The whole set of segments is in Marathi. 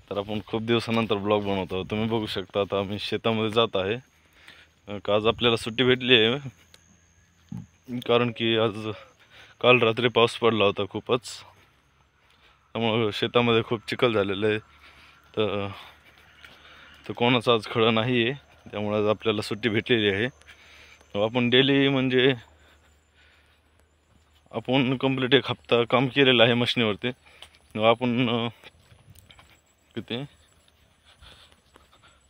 तर आपण खूप दिवसानंतर ब्लॉग बनवतो. तुम्ही बघू शकता आता आम्ही शेतामध्ये जात आहे. आज आपल्याला सुट्टी भेटली आहे, कारण की आज काल रात्री पाऊस पडला होता खूपच. त्यामुळे शेतामध्ये खूप चिखल झालेलं आहे. तर कोणाचं आज खळं नाही आहे, त्यामुळे आज आपल्याला सुट्टी भेटलेली आहे. आपण डेली म्हणजे आपण कंप्लीट 1 हप्ता काम केलेलं आहे मशीनीवरती. आपण किती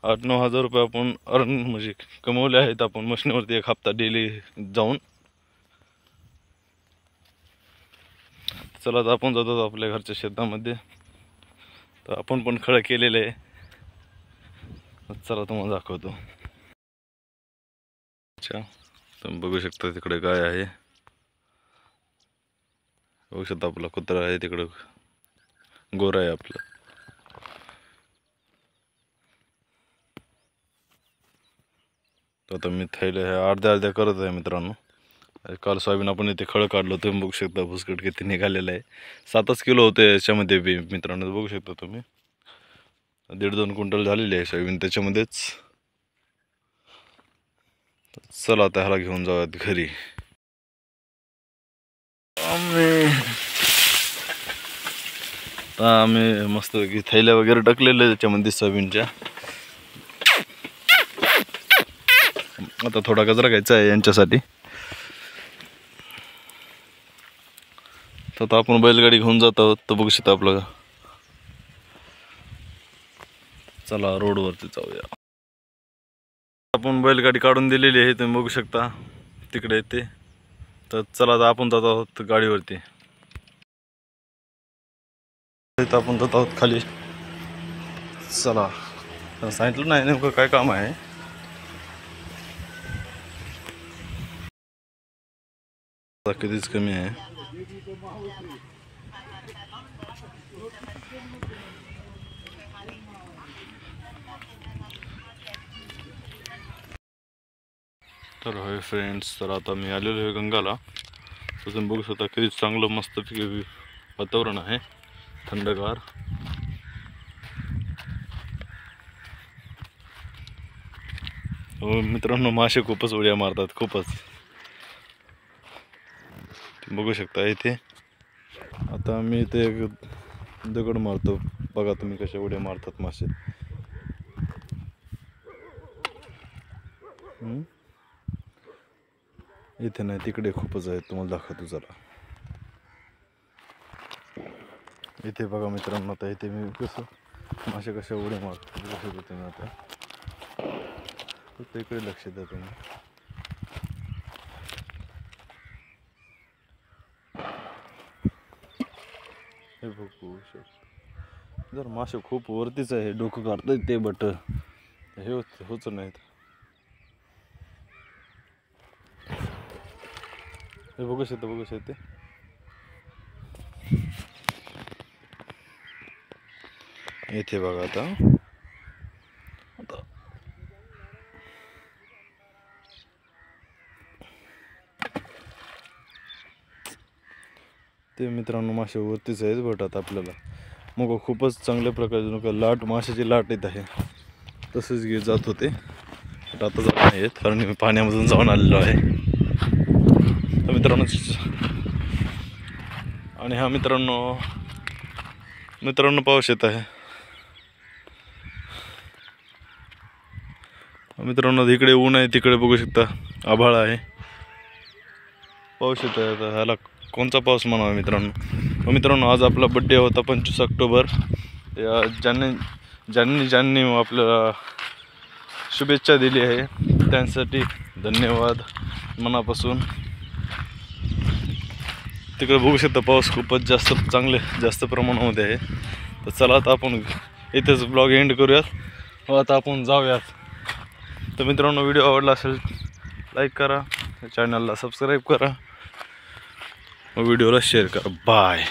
8-9 हजार रुपये आपण म्हणजे कमवले आहेत आपण मशीनीवरती 1 हप्ता डेली जाऊन. चला आता आपण जातो आपल्या घरच्या शेतामध्ये. तर आपण पण खळं केलेलं आहे. चला तुम्हाला दाखवतो. अच्छा, तुम्ही बघू शकता तिकडे गाय आहे, बघू शकता आपला कुत्रा आहे तिकडं, गोरा आहे आपला. तर आता मी थैले अर्ध्या करत आहे मित्रांनो. काल सोयाबीन आपण इथे खळं काढलं, तुम्ही बघू शकता भुसकट किती निघालेलं आहे. 7 किलो होते याच्यामध्ये बी मित्रांनो, बघू शकता तुम्ही. 1.5-2 क्विंटल झालेली आहे सोयाबीन त्याच्यामध्येच. चला आता ह्याला घेऊन जाऊयात घरी. आम्ही मस्त थैल्या वगैरे टाकलेल्या त्याच्यामध्ये सोयाबीनच्या. आता थोडा कचरा घ्यायचा आहे यांच्यासाठी. तर आपण बैलगाडी घेऊन जात आहोत. तर बघू शकता आपलं. चला रोडवरती जाऊया. आपण बैलगाडी काढून दिलेली आहे, तुम्ही बघू शकता तिकडे येते. तर चला आता आपण जात आहोत गाडीवरती. आपण जात आहोत खाली. चला, सांगितलं नाही नेमकं काय काम आहे. कितीच कमी आहे. तर होय फ्रेंड्स, तर आता मी आलेलो आहे गंगाला. तर तुम्ही बघू शकता किती चांगलं मस्त वातावरण आहे, थंडगार. हो मित्रांनो, मासे खूपच उड्या मारतात, खूपच. बघू शकता इथे. आता मी इथे एक दगड मारतो, बघा तुम्ही कशा उड्या मारतात मासे. इथे नाही, तिकडे खूपच आहे, तुम्हाला दाखवतो जरा. इथे बघा मित्रांनो, आता इथे मी कसं मासे कशा उड्या मारतो बघू शकतो तुम्ही. आता फक्त इकडे लक्ष द्या तुम्ही. हे बघू शकतो, जर मासे खूप वरतीच आहे, डोकं काढतात ते, बट हे होच नाहीत. हे बघू शकते. इथे बघा आता ते मित्रांनो मासे वरतीच आहेत, बट आता आपल्याला मग खूपच चांगल्या प्रकारे लाट, माशाची लाट येत आहे. तसेच घेत जात होते, बट आता जात नाही आहेत, कारण मी पाण्यामधून जाऊन आलेलो आहे. तर मित्रांनो, आणि हा मित्रांनो पाऊस येत आहे. मित्रांनो इकडे ऊन आहे, तिकडे बघू शकता आभाळ आहे, पाऊस येत आहे. आता ह्याला कोणता पाऊस म्हणावा मित्रांनो. मित्रांनो आज आपला बड्डे होता 25 ऑक्टोबर. ज्यांनी आपल्याला शुभेच्छा दिली आहे त्यांसाठी धन्यवाद मनापासून. तिकडे बघू शकता पाऊस खूपच जास्त प्रमाणामध्ये आहे. तर चला आता आपण इथेच ब्लॉग एंड करूयात व आता आपण जाऊयात. तर मित्रांनो, व्हिडिओ आवडला असेल लाईक करा, चॅनलला सबस्क्राईब करा, व्हिडिओला शेअर करा. बाय.